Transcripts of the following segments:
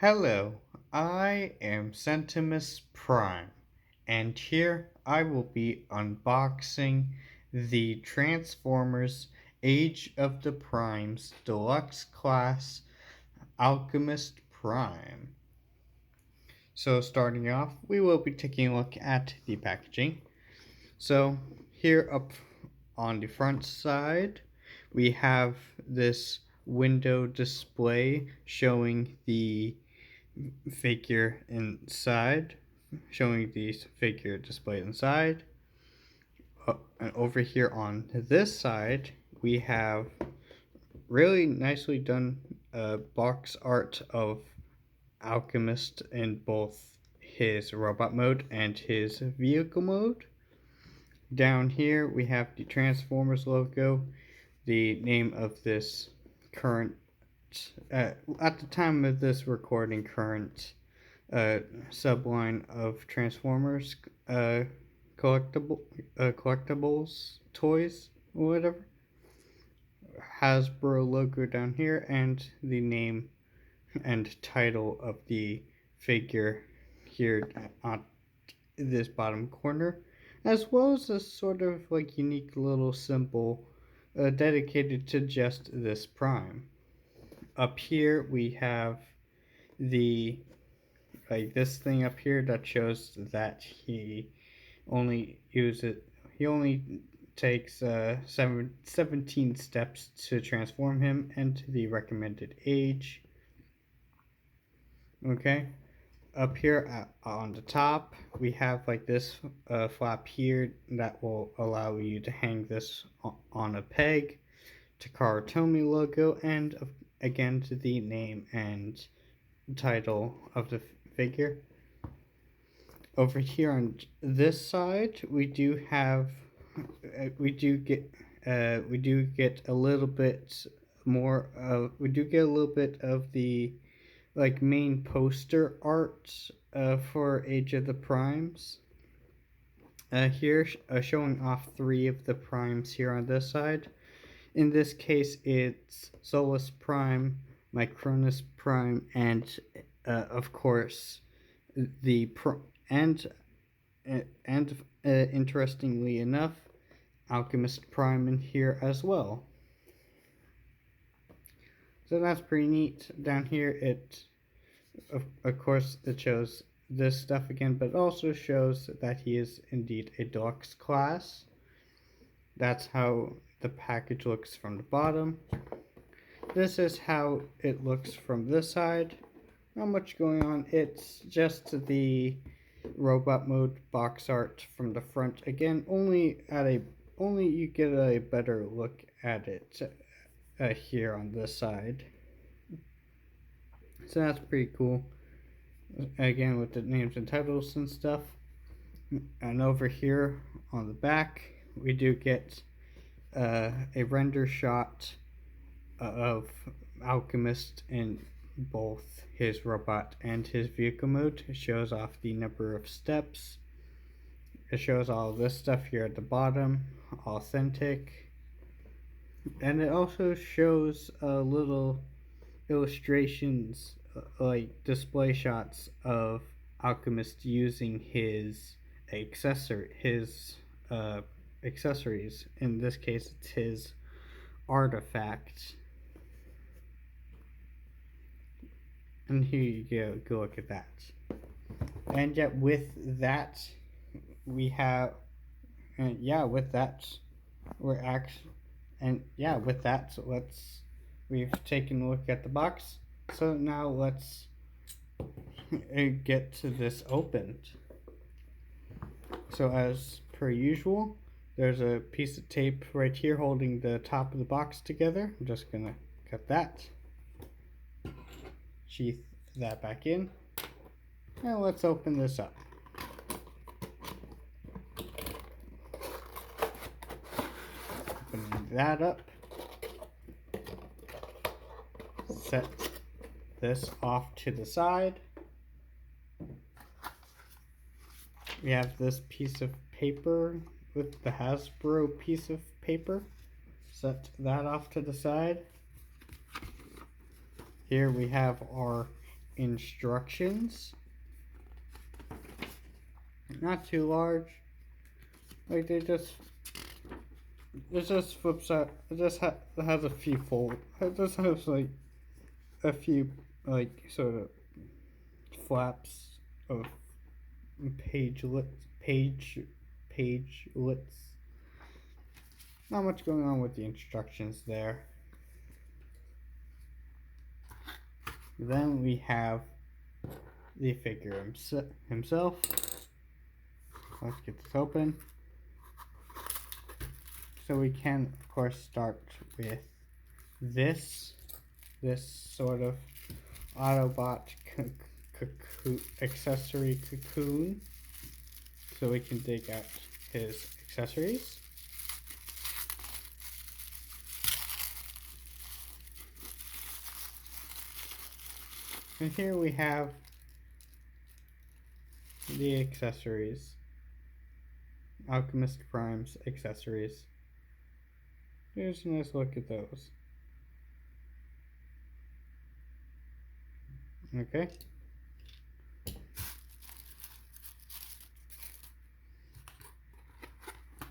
Hello, I am Centimus Prime, and here I will be unboxing the Transformers Age of the Primes Deluxe Class Alchemist Prime. So, starting off, we will be taking a look at the packaging. So, here up on the front side, we have this window display showing the figure inside, showing the figure displayed inside. And over here on this side, we have really nicely done box art of Alchemist in both his robot mode and his vehicle mode. Down here, we have the Transformers logo, the name of this current, at the time of this recording, current subline of Transformers collectibles, toys, or whatever. Hasbro logo down here, and the name and title of the figure here on this bottom corner, as well as a sort of like unique little symbol dedicated to just this prime. Up here we have the this thing up here that shows that he only takes 17 steps to transform him into the recommended age. Okay, up here on the top we have like this flap here that will allow you to hang this on a peg, to Karatomi logo, and again to the name and title of the figure. Over here on this side, we do have, we do get a little bit more of, we do get a little bit of the like main poster art for Age of the Primes. Here showing off 3 of the primes here on this side. In this case, it's Solus Prime, Micronus Prime, and of course the interestingly enough, Alchemist Prime in here as well. So that's pretty neat. Down here, of course it shows this stuff again, but also shows that he is indeed a Deluxe class. That's how the package looks from the bottom. This is how it looks from this side. Not much going on. It's just the robot mode box art from the front. Again, only you get a better look at it here on this side. So that's pretty cool. Again, with the names and titles and stuff. And over here on the back, we do get a render shot of Alchemist in both his robot and his vehicle mode. It shows off the number of steps. It shows all this stuff here at the bottom, authentic. And it also shows little illustrations, like display shots of Alchemist using his accessories. In this case, it's his artifact. And here you go look at that. And yet with that, we have, and yeah, with that, we've taken a look at the box. So now let's get to this opened. So as per usual, there's a piece of tape right here holding the top of the box together. I'm just gonna cut that, sheath that back in. Now let's open this up. Open that up. Set this off to the side. We have this piece of paper with the Hasbro piece of paper. Set that off to the side. Here we have our instructions. Not too large. Like it just flips out. It just has a few fold. It just has like a few like sort of flaps of pagelets. Not much going on with the instructions there. Then we have the figure himself. Let's get this open. So we can, of course, start with this sort of Autobot accessory cocoon. So we can dig out his accessories. And here we have the accessories. Alchemist Prime's accessories. Here's a nice look at those. Okay.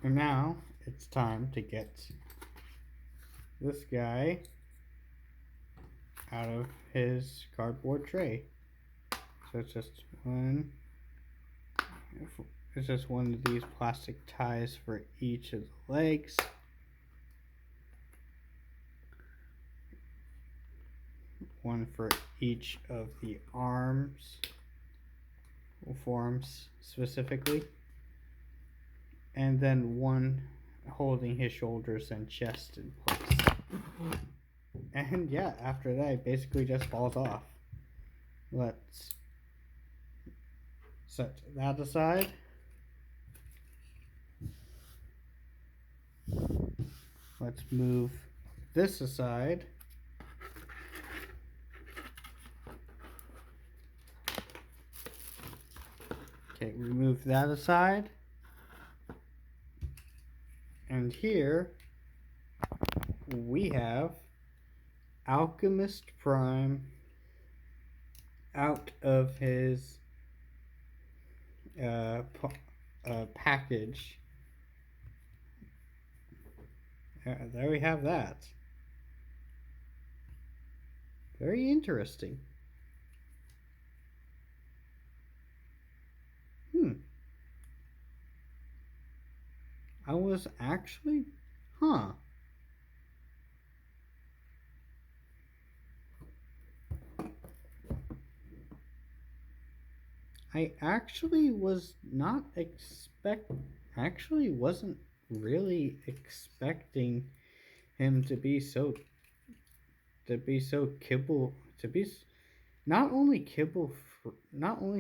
And now it's time to get this guy out of his cardboard tray. So it's just one of these plastic ties for each of the legs. One for each of the arms, or forearms specifically. And then one holding his shoulders and chest in place. And yeah, after that it basically just falls off. Let's set that aside. Let's move this aside. Okay, we move that aside. And here we have Alchemist Prime out of his package. There we have that. Very interesting. I was actually, I actually was not wasn't really expecting him to be so kibble, not only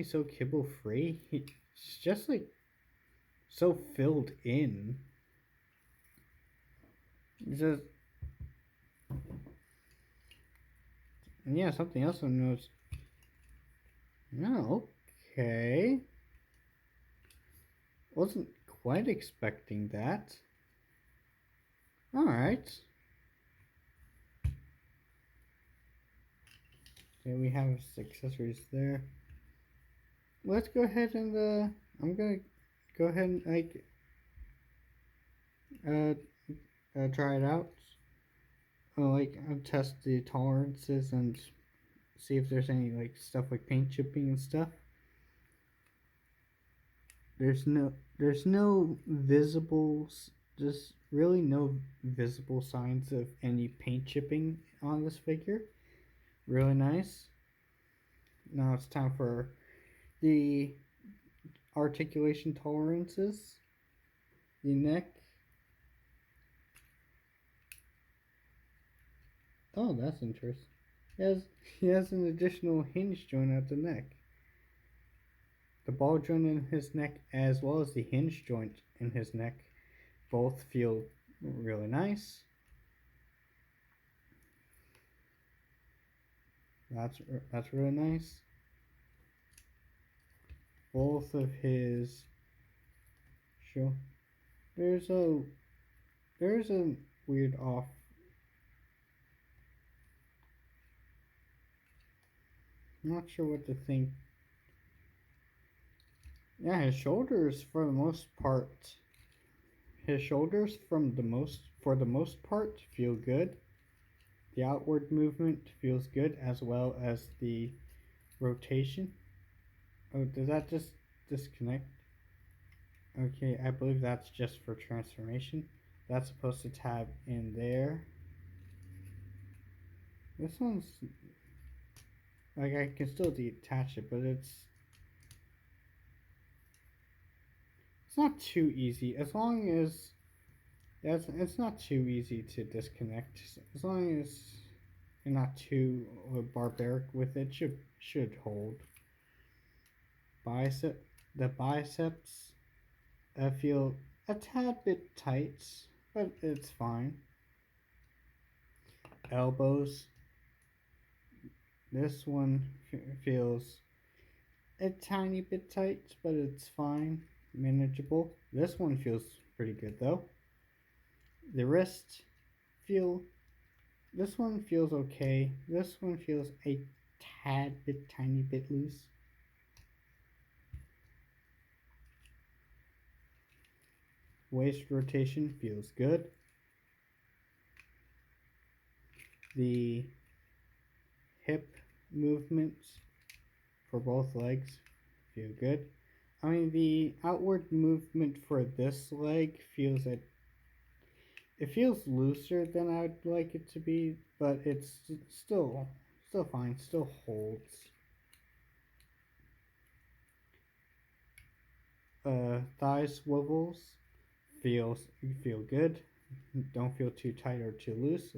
so kibble free, he's just like so filled in. Just, and yeah, something else I noticed. No, okay. Wasn't quite expecting that. Alright. Okay, we have accessories there. Let's go ahead and I'm gonna go ahead and like try it out. Test the tolerances and see if there's any like stuff like paint chipping and stuff. There's no visible, just really no visible signs of any paint chipping on this figure. Really nice. Now it's time for the articulation tolerances. The neck. Oh, that's interesting. He has an additional hinge joint at the neck. The ball joint in his neck as well as the hinge joint in his neck both feel really nice. That's really nice. Both of his there's a weird off. I'm not sure what to think. Yeah, his shoulders for the most part. His shoulders for the most part feel good. The outward movement feels good as well as the rotation. Oh, did that just disconnect? Okay, I believe that's just for transformation. That's supposed to tab in there. This one's like I can still detach it, but it's not too easy. As long as it's not too easy to disconnect. As long as you're not too barbaric with it, should hold. Bicep, the biceps feel a tad bit tight, but it's fine. Elbows. This one feels a tiny bit tight, but it's fine, manageable. This one feels pretty good though. The wrist feel. This one feels okay. This one feels a tad bit, tiny bit loose. Waist rotation feels good. The hip movements for both legs feel good. I mean, the outward movement for this leg feels that it feels looser than I'd like it to be, but it's still fine, still holds. Thigh swivels feels feel good. Don't feel too tight or too loose.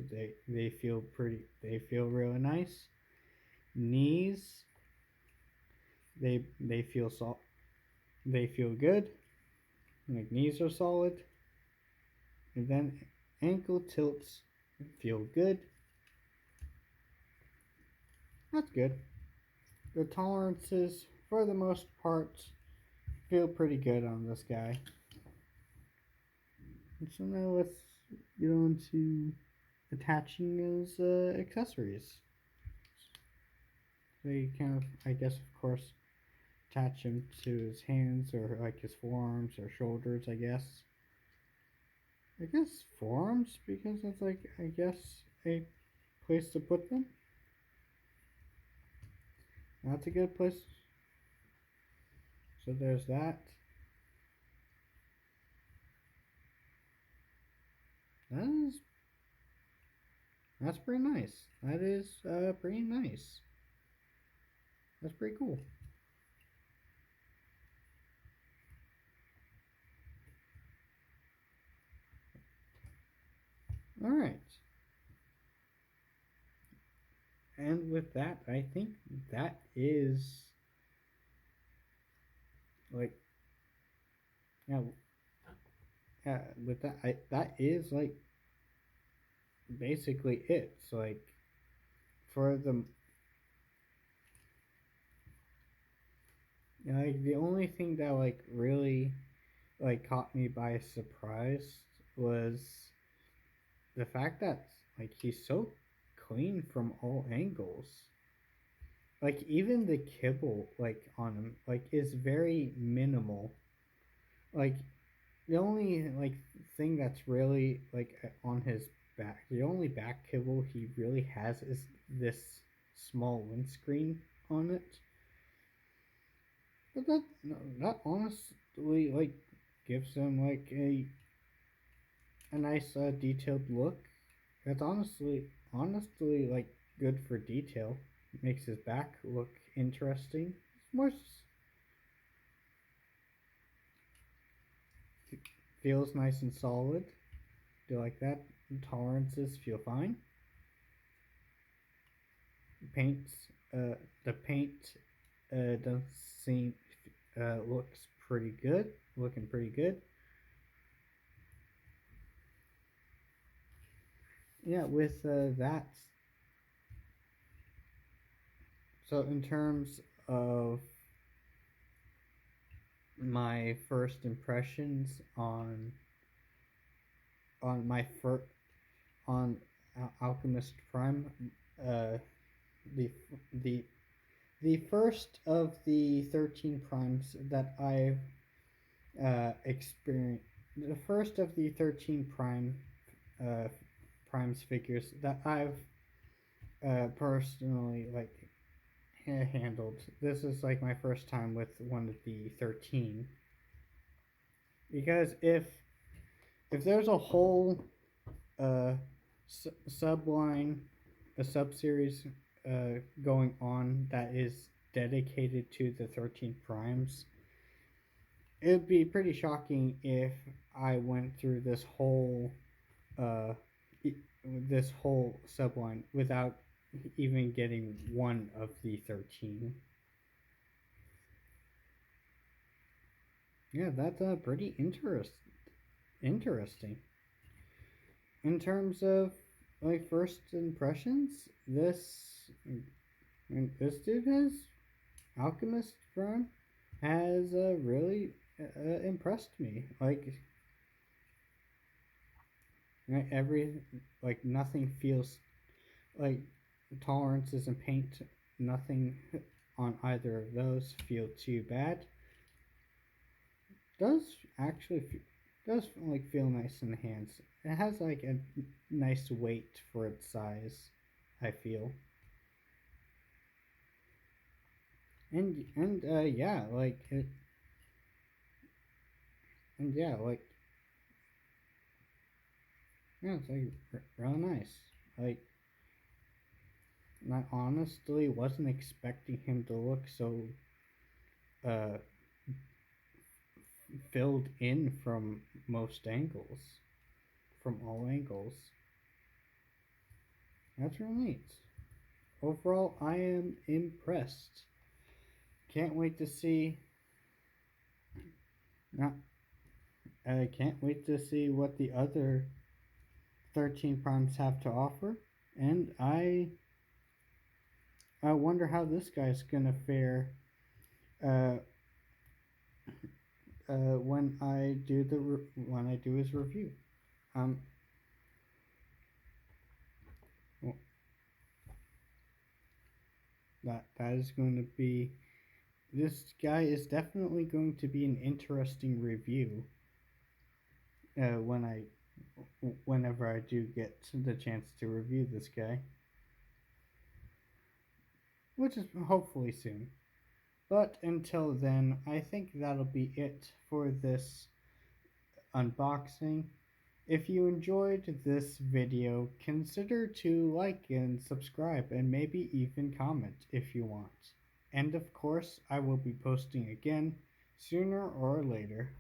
They feel pretty. They feel really nice. Knees they feel they feel good. Like knees are solid. And then ankle tilts feel good. That's good. The tolerances, for the most part, feel pretty good on this guy. And so now let's get on to attaching his accessories. So you kind of, I guess, of course, attach him to his hands or like his forearms or shoulders, I guess. I guess forearms because that's like, I guess, a place to put them. That's a good place. So there's that. That is, that's pretty nice. That is pretty nice. That's pretty cool. All right. And with that, I think that is like, yeah, with that, that is like basically it. So like for the like the only thing that like really like caught me by surprise was the fact that like he's so clean from all angles. Like even the kibble like on him like is very minimal. Like the only like thing that's really like on his back, the only back kibble he really has is this small windscreen on it. But that no, that honestly like gives him like a nice detailed look. That's honestly like good for detail. It makes his back look interesting. It's more feels nice and solid. Do you like that? Tolerances feel fine. Paints the paint does seem looks pretty good. Looking pretty good. Yeah, with that. So in terms of my first impressions on my first on Alchemist Prime, uh, the the the first of the 13 primes that I've experienced, the first of the 13 uh, primes figures that I've personally like handled. This is like my first time with one of the 13, because if there's a whole uh, subline, a sub-series going on that is dedicated to the 13 primes, it would be pretty shocking if I went through uh, this whole subline without even getting one of the 13. Yeah, that's pretty interesting. In terms of like first impressions, this dude has Alchemist Prime has really impressed me. Every like nothing feels like tolerances and paint. Nothing on either of those feel too bad. Does actually does like feel nice in the hands. It has like a nice weight for its size. I feel. And yeah, like it, and yeah, like yeah, it's like really nice. Like I honestly wasn't expecting him to look so uh filled in from most angles, from all angles. That's really neat. Overall, I am impressed. Can't wait to see. Not, I can't wait to see what the other 13 primes have to offer, and I wonder how this guy's gonna fare uh, when I do his review. Um, well, that is going to be. This guy is definitely going to be an interesting review. When I whenever I do get the chance to review this guy, which is hopefully soon. But until then, I think that'll be it for this unboxing. If you enjoyed this video, consider to like and subscribe and maybe even comment if you want. And of course, I will be posting again sooner or later.